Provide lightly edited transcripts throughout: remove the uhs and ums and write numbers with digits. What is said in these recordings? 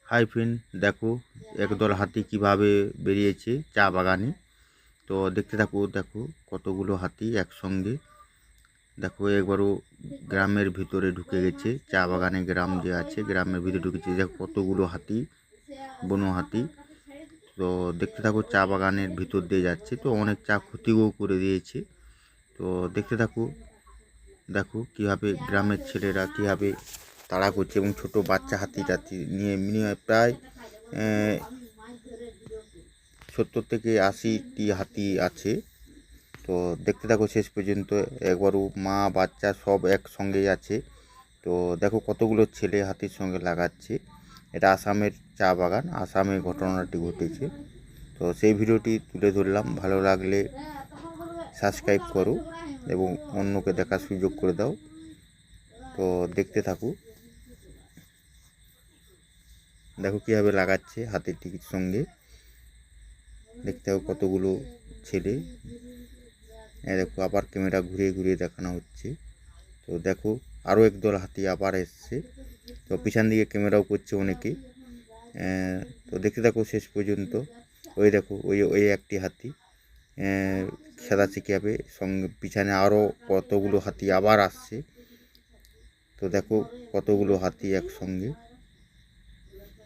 Hi friend, দেখো একদল হাতি কিভাবে বেরিয়েছে চা বাগানে। তো দেখতে থাকো, দেখো কতগুলো হাতি একসঙ্গে। দেখো একবারও গ্রামের ভিতরে ঢুকে গেছে, চা বাগানে গ্রাম যে আছে গ্রামের ভিতরে ঢুকেছে। দেখো কতগুলো হাতি, বনো হাতি। তো দেখতে থাকো, চা বাগানের ভিতর দিয়ে যাচ্ছে, তো অনেক চা ক্ষতিও করে দিয়েছে। তো দেখতে থাকো, দেখো কীভাবে গ্রামের ছেলেরা কীভাবে তাড়া করছে এবং ছোট বাচ্চা হাতি টাতি নিয়ে মিনিমাম প্রায় 70 থেকে 80টি হাতি আছে। তো দেখতে থাকো শেষ পর্যন্ত, একবারও মা বাচ্চা সব একসঙ্গেই আছে। তো দেখো কতগুলো ছেলে হাতির সঙ্গে লাগাচ্ছে। এটা আসামের চা বাগান, আসামে ঘটনাটি ঘটেছে। তো সেই ভিডিওটি তুলে ধরলাম, ভালো লাগলে সাবস্ক্রাইব করো এবং অন্যকে দেখার সুযোগ করে দাও। তো দেখতে থাকো, দেখো কীভাবে লাগাচ্ছে হাতিটির সঙ্গে। দেখতে হবে কতগুলো ছেলে। দেখো আবার ক্যামেরা ঘুরিয়ে ঘুরিয়ে দেখানো হচ্ছে। তো দেখো আরও একদল হাতি আবার এসছে। তো পিছন দিকে ক্যামেরাও করছে অনেকে। তো দেখতে থাকো শেষ পর্যন্ত। ওই দেখো ওই একটি হাতি খেদাচ্ছে কীভাবে, সঙ্গে পিছনে আরও কতগুলো হাতি আবার আসছে। তো দেখো কতগুলো হাতি একসঙ্গে।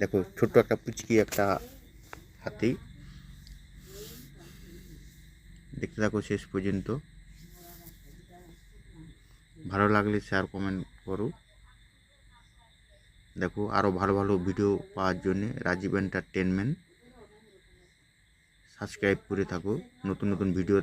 দেখো ছোট্ট একটা পুচকি একটা হাতি। দেখতে থাকো শেষ পর্যন্ত, ভালো লাগলে শেয়ার কমেন্ট করো। দেখো আরও ভালো ভালো ভিডিও পাওয়ার জন্যে রাজীব এন্টারটেনমেন্ট সাবস্ক্রাইব করে থাকো, নতুন নতুন ভিডিও